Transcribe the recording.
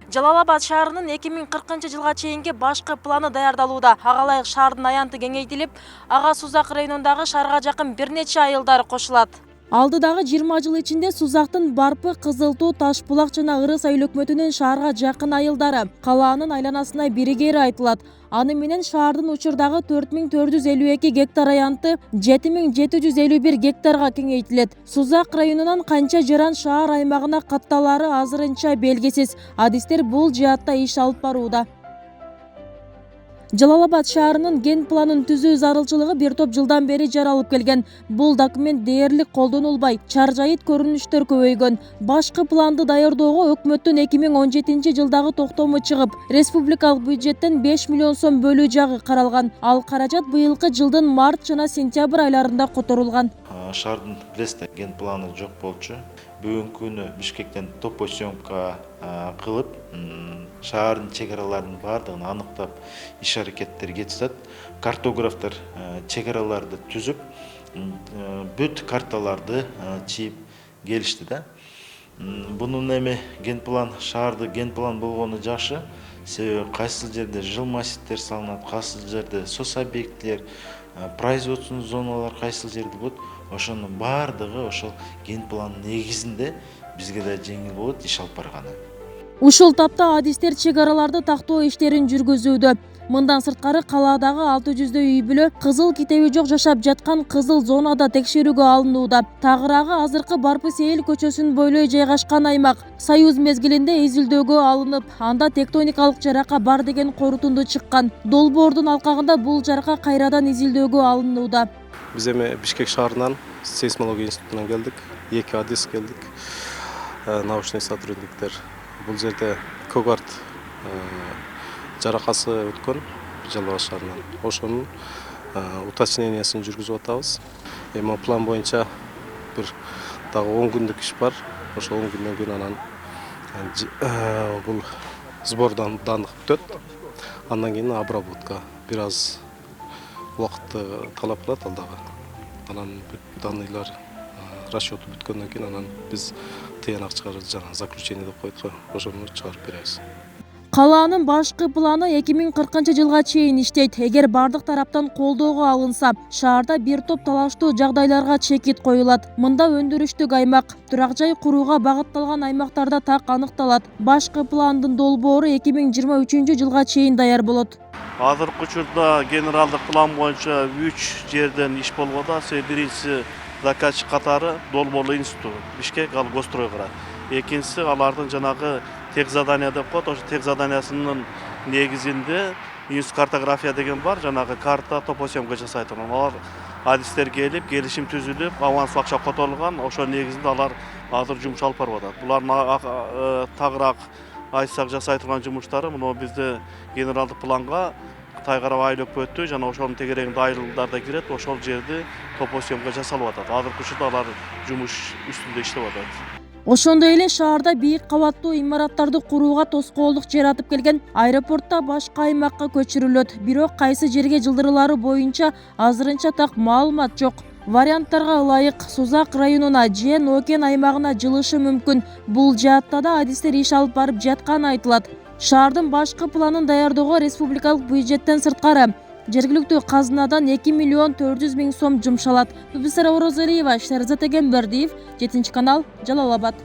Жалал Абад шаарынын 2040 жылга чейинки башкы планы даярдалууда. Ага ылайык шаардын аянты кеңейтилип, ага Сузак районундагы шаарга жакын бир нече айылдар кошулат. Алдыдагы 20 жыл ичинде Сузактын Барпы, Кызылтуу, Ташбулак жана Ырыс айыл өкмөтүнүн шаарга жакын айылдары калаанын айланасына биригери айтылат. Аны менен шаардын учурдагы 4452 гектар аянты 7751 гектарга кеңейтилет. Сузак районунан канча жаран шаар аймагына катталары азырынча белгисиз. Адистер бул жаатта иш алып барууда. Жалал Абад шаарынын ген планын түзүү зарылчылыгы бир топ жылдан бери жаралып келген. Бул документ дээрлик колдонулбай, чаржайыт көрүнүштөр көбөйгөн. Башкы планды даярдоого өкмөттүн 2017 жылдагы токтому чыгып, республикалык бюджеттен 5 миллион сом бөлүү жагы каралган. Ал каражат быйылкы жылдын март жана сентябрь айларында которулган. Шаардын билесиздер ген планы жок болчу. Бүгүнкү күнү Бишкектен топой съемка кылып, шаардын чек араларынын бардыгын аныктап, иш аракеттер кетишет. Картографтар чек араларды түзүп, бүт карталарды чийип келишти да. Бунун эми ген план, шаарды ген план болгону жакшы. Себеби кайсы жерде жыл массивдер салынат, кайсы жерде сос объектилер, производственный зоналар кайсы жерде болот. Ошонун бардыгы ошол ген пландын негизинде бизге да жеңил болот иш алып барганы. Ушул тапта адистер чек араларды тактоо иштерин жүргүзүүдө. Мындан сырткары калаадагы 600 үй бүлө кызыл китеби жок жашап жаткан кызыл зонада текшерүүгө алынууда. Тагыраагы азыркы Барпы Сейил көчөсүн бойлой жайгашкан аймак Союз мезгилинде изилдөөгө алынып, анда тектоникалык жарака бар деген корутунду чыккан. Долбоордун алкагында бул жарака кайрадан изилдөөгө алынууда. Биз эми Бишкек шаарынан сейсмология институтунан келдик. 2 адис келдик. Научный сотрудниктер. Бул жерде Когарт жаракасы өткөн Жалал Абад шаарынан. Ошонун уточнениясын жүргүзүп атабыз. Эми план боюнча бир дагы 10 күндүк иш бар. Ошол 10 күндөн кийин анан бул сбордан данных бүтөт. Андан кийин обработка бир аз убакытты талап кылат ал дагы. Анан бүт данныйлар расчёту бүткөндөн кийин анан биз тыянак чыгарып жана заключение деп коет го, ошону чыгарып беребиз. Калаанын башкы планы 2040 жылга чейин иштейт. Эгер бардык тараптан колдоого алынса, шаарда бир топ талаштуу жагдайларга чекит коюлат. Мында өндүрүштүк аймак, турак жай курууга багытталган аймактарда так аныкталат. Башкы пландын долбоору 2023 жылга чейин даяр болот. Азыркы учурда генералдык план боюнча 3 жерден иш болуп атат. Биринчиси заказчик катары Долбоорлуу институт, Бишкек ал Гострой курат. Экинчиси алардын жанагы тех задания деп коет. Ошо тех заданиясынын негизинде картография деген бар, жанагы карта топосъемка жасайт. Алар адистер келип, келишим түзүлүп, аванс акча которулган. Ошо негизинде алар азыр жумуш алып барып атат. Булардын тагыраак айсак жасай турган жумуштары мына бизде генералдык планга Тайгарап айыл өкмөтү жана ошонун тегерегинде айылдар да кирет. Ошол жерде топосъемка жасалып атат. Азыркы учурда алар жумуш үстүндө иштеп атат. Ошондой эле шаарда бийик кабаттуу имараттарды курууга тоскоолдук жаратып келген аэропортта башка аймакка көчүрүлөт. Бирок кайсы жерге жылдырылары боюнча азырынча так маалымат жок. Варианттарга ылайык Сузак районуна же Нокен аймагына жылышы мүмкүн. Бул жаатта да адистер иш алып барып жатканы айтылат. Шаардын башкы планын даярдоого республикалык бюджеттен сырткары жергиликтүү казынадан 2 миллион 400 миң сом жумшалат. Бибисара Орозалиева, Шерзат Эгембердиев, 7 канал, Жалал Абад.